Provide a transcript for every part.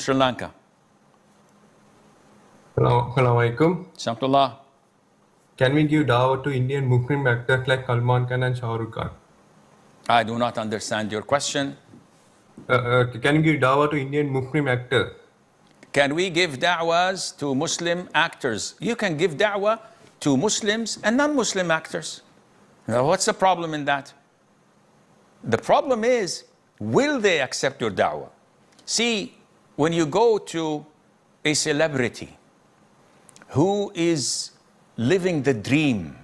Sri Lanka. Hello, alaikum. Samtullah. Can we give dawah to Indian Muslim actors like Salman Khan and Shah Rukh? I do not understand your question. Can you give dawah to Indian Muslim actors? Can we give da'was to Muslim actors? You can give da'wah to Muslims and non-Muslim actors. Now, what's the problem in that? The problem is, will they accept your da'wah? See, when you go to a celebrity who is living the dream,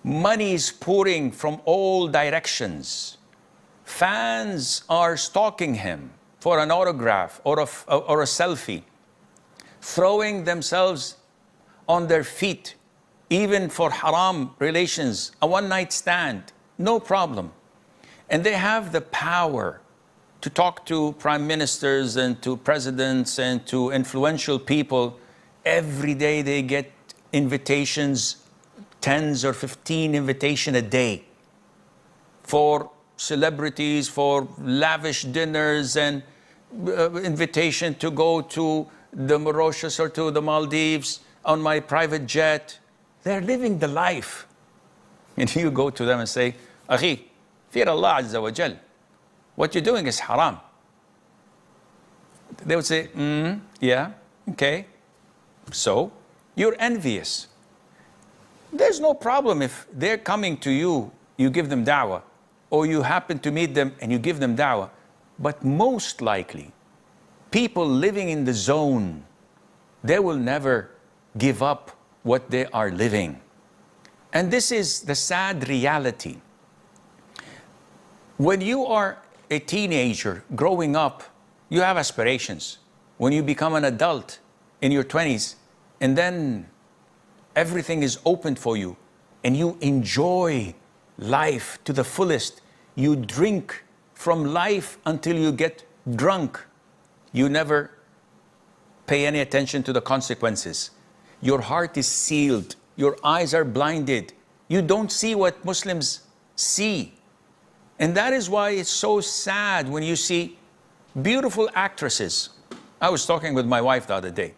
money is pouring from all directions, fans are stalking him for an autograph or a selfie, throwing themselves on their feet, even for haram relations, a one-night stand, no problem. And they have the power to talk to prime ministers and to presidents and to influential people. Every day they get invitations, 10 or 15 invitations a day for celebrities, for lavish dinners and invitation to go to the Mauritius or to the Maldives on my private jet. They're living the life. And you go to them and say, Akhi, fear Allah Azza wa Jal. What you're doing is haram. They would say, yeah, okay. So, you're envious. There's no problem if they're coming to you, you give them da'wah, or you happen to meet them and you give them da'wah. But most likely, people living in the zone, they will never give up what they are living. And this is the sad reality. When you are a teenager growing up, you have aspirations. When you become an adult in your 20s, and then everything is open for you, and you enjoy life to the fullest. You drink from life until you get drunk. You never pay any attention to the consequences. Your heart is sealed. Your eyes are blinded. You don't see what Muslims see. And that is why it's so sad when you see beautiful actresses. I was talking with my wife the other day.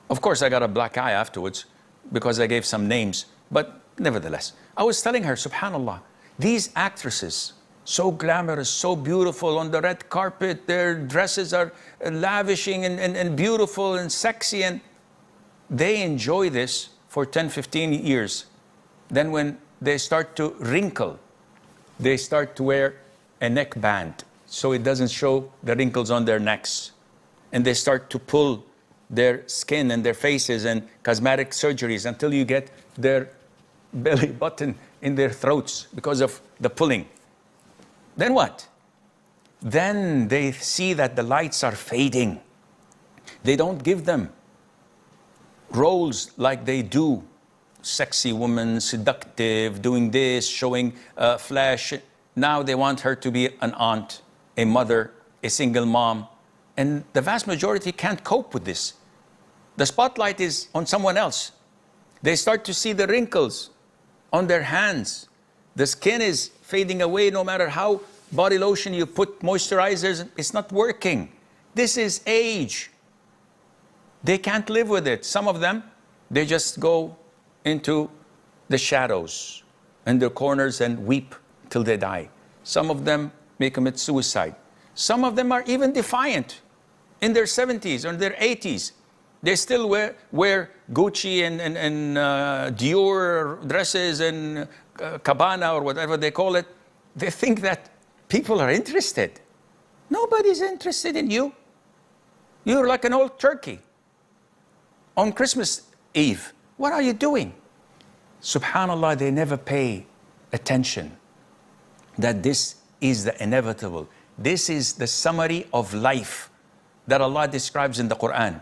Of course, I got a black eye afterwards because I gave some names. But nevertheless, I was telling her, subhanallah, these actresses, so glamorous, so beautiful on the red carpet, their dresses are lavishing and beautiful and sexy, and they enjoy this for 10, 15 years. Then when they start to wrinkle, they start to wear a neckband so it doesn't show the wrinkles on their necks. And they start to pull their skin and their faces and cosmetic surgeries until you get their belly button in their throats because of the pulling. Then what? Then they see that the lights are fading. They don't give them roles like they do. Sexy woman, seductive, doing this, showing flesh. Now they want her to be an aunt, a mother, a single mom. And the vast majority can't cope with this. The spotlight is on someone else. They start to see the wrinkles on their hands. The skin is fading away no matter how body lotion you put, moisturizers, it's not working. This is age. They can't live with it. Some of them, they just go into the shadows and their corners and weep till they die. Some of them may commit suicide. Some of them are even defiant. In their 70s or their 80s, they still wear Gucci and Dior dresses and Cabana or whatever they call it. They think that people are interested. Nobody's interested in you. You're like an old turkey on Christmas Eve. What are you doing? Subhanallah, they never pay attention that this is the inevitable. This is the summary of life that Allah describes in the Quran.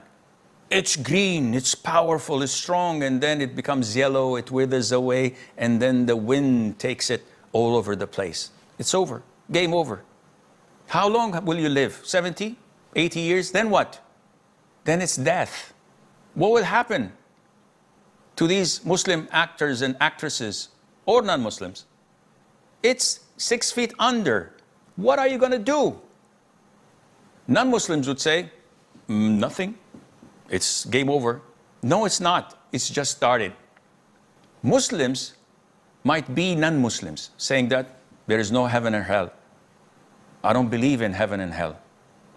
It's green, it's powerful, it's strong, and then it becomes yellow, it withers away, and then the wind takes it all over the place. It's over, game over. How long will you live? 70, 80 years? Then what? Then it's death. What will happen to these Muslim actors and actresses or non-Muslims? It's 6 feet under. What are you going to do? Non-Muslims would say, nothing. It's game over. No, it's not. It's just started. Muslims might be non-Muslims, saying that there is no heaven or hell. I don't believe in heaven and hell.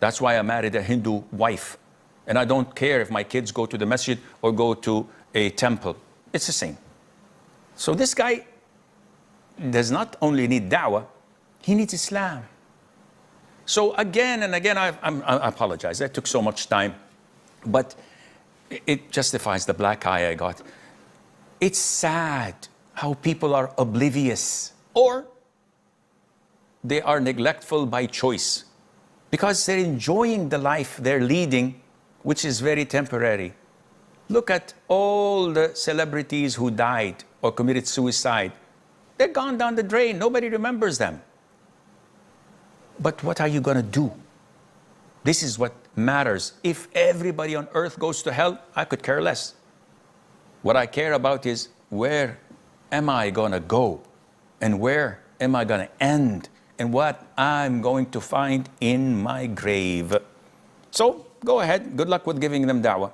That's why I married a Hindu wife. And I don't care if my kids go to the masjid or go to a temple. It's the same. So this guy does not only need da'wah, he needs Islam. So again and again, I apologize. That took so much time. But it justifies the black eye I got. It's sad how people are oblivious, or they are neglectful by choice, because they're enjoying the life they're leading, which is very temporary. Look at all the celebrities who died or committed suicide. They're gone down the drain. Nobody remembers them. But what are you going to do? This is what matters. If everybody on earth goes to hell, I could care less. What I care about is, where am I going to go? And where am I going to end? And what I'm going to find in my grave. So go ahead. Good luck with giving them da'wah.